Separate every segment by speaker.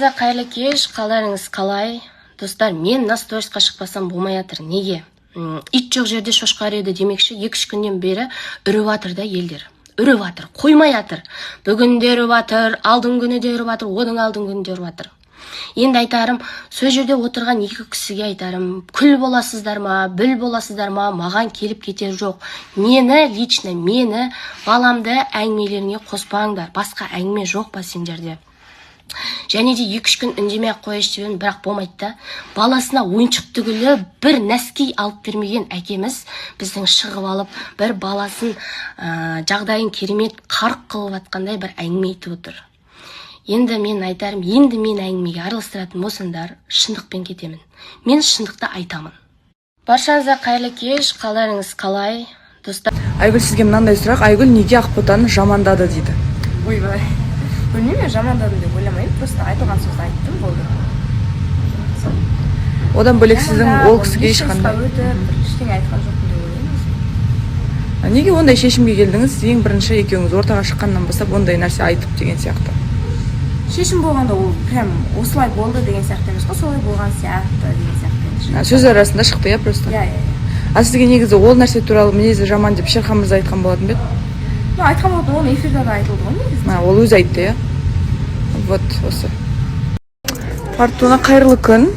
Speaker 1: Қайырлы кеш, қаларыңыз қалай? Достар, мен настояшқа шықпасам болмай жатыр. Неге? Ит жоқ жерде шошқа үреді демекші, 2-3 күннен бері үріп жатыр да елдер. Үріп жатыр, қоймай жатыр. Бүгін де үріп жатыр, алдың күні де үріп жатыр, одан алдың күні де үріп жатыр. Енді айтарым, сол жерде отырған екі кісіге айтарым, күл боласыздар ма, біл боласыздар ма, маған келіп кетер жоқ. Лично мені, баламды әңгімелеріне қоспаңдар. Басқа әңгіме жоқ па сендерде? Және де 2-3 күн үндемей қойыш деп едім, бірақ болмайды да. Баласына ойыншық түгілі бір нәскей алып бермеген әкеміз біздің шығып алып, бір баласын жағдайын керемет қарық қылып атқандай бір әңгіме айтып отыр. Енді мен айтарым, енді мен әңгімеге араластыратын болсаңдар, шындықпен кетемін. Мен шындықты айтамын. Баршаңызға қайырлы кеш, қаларыңыз қалай? Достар,
Speaker 2: Айгүл, сізге мынандай сұрақ. Айгүл неге Ақботаны жамандады дейді?
Speaker 3: Ойбай. Білмеймін, мен жамандадым деп ойламаймын, просто айтылған сөзді айттым, болды.
Speaker 2: Одан бөлек сіздің ол кісіге ешқандай
Speaker 3: Ештеңе айтқан жоқпын деп ойлаймын.
Speaker 2: Неге ондай шешімге келдіңіз? Ең бірінші екеуіңіз ортаға шыққаннан бастап ондай нәрсе айтып деген сияқты.
Speaker 3: Шешім болғанда ол прям осылай болды деген сияқты емес қой, солай болған сияқты деген сияқты.
Speaker 2: Сөз арасында шықты, иә, просто?
Speaker 3: Иә.
Speaker 2: А сізге негізі ол нәрсе туралы мінезі жаман деп Шерхан мырза айтқан болатын бе?
Speaker 3: Айтқан болатын, ол эфирде де айтылды ғой негізінде.
Speaker 2: Ол өзі айтты, иә? Вот, осы. Фортуна, қайырлы күн.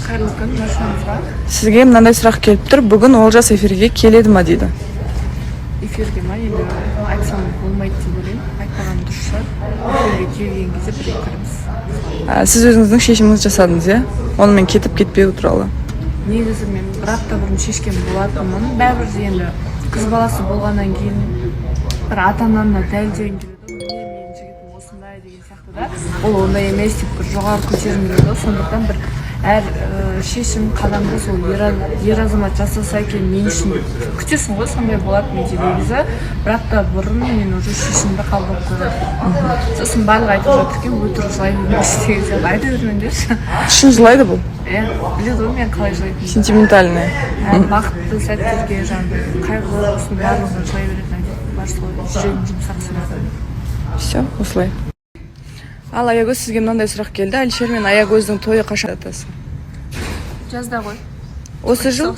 Speaker 3: Қайырлы күн, машинамызға.
Speaker 2: Сізге мынандай сұрақ келіп тұр. Бүгін Олжас эфирге келеді ма дейді?
Speaker 3: Эфирге ма, енді айтсам болмайды деп ойлаймын. Айтпаған дұрыс шығар. Эфирге келген кезде бір кіріміз.
Speaker 2: Сіз өзіңіздің шешіміңізді жасадыңыз, иә? Онымен кетіп кетпеу туралы.
Speaker 3: Негізі мен бір апта бұрын шешкен болатынмын. Бәрібір енді қыз баласы болғаннан кейін бір ата-ананы дәлелдегім келеді. Менің жігітім осындай деген сияқты да. Ол ондай емес деп бір жоғары көтерім келеді. Сондықтан бір әр шешім қадамды сол ер азамат жасаса екен мен үшін күтесің ғой, сондай болады менде негізі. Бір апта бұрын мен уже шешімді қабылдап қойдым. Сосын барлығы айтып жатыр екен, өтірік жылай бермейсіз деген сияқты айта бермеңдерші.
Speaker 2: Шын жылайды бұл?
Speaker 3: Иә, біледі ғой мен қалай жылайтынымды.
Speaker 2: Сентиментальный.
Speaker 3: Бақытты сәттерге қайғылы болсын барлығын жылай беретін әдетім бар, солай жүрегім жұмсақ сынады.
Speaker 2: Все, осылай. Ал Аягөз, сізге мынандай сұрақ келді. Әлішер мен Аягөздің тойы қашан атасы?
Speaker 3: Жазда ғой.
Speaker 2: Осы жыл?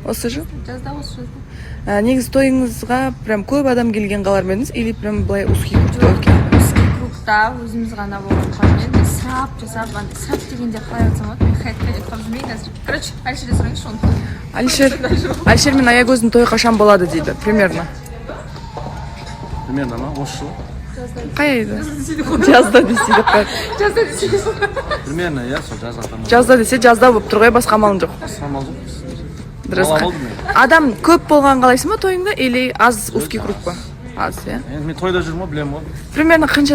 Speaker 2: Осы жыл?
Speaker 3: Жазда, осы жазда.
Speaker 2: Негізі тойыңызға прям көп адам келген қалар ма едіңіз? Или прям былай узкий кругта өткен?
Speaker 3: Узкий кругта өзіміз ғана болған. Енді сап жасап, сап дегенде қалай айтсам болады? Мен айтқан жүрмейін әзір. Короче, Әлішерден сұраңызшы оны.
Speaker 2: Әлішер мен Аягөздің тойы қашан болады дейді, примерно?
Speaker 4: Примерно ма? Осы жылы?
Speaker 2: Қай еді? Жазда десейді қай?
Speaker 3: Жазда десейді.
Speaker 4: Примерно, иә, сол жазда тамақ.
Speaker 2: Жазда десе жазда болып тұр ғой, басқа амалың жоқ.
Speaker 4: Самал жоқ.
Speaker 2: Дұрыс.
Speaker 4: Бала болды мен.
Speaker 2: Адам көп болған қалайсың ба тойыңда, или аз узкий круг па? Аз, иә?
Speaker 4: Енді мен тойда жүрмін ғой, білемін ғой.
Speaker 2: Примерно қанша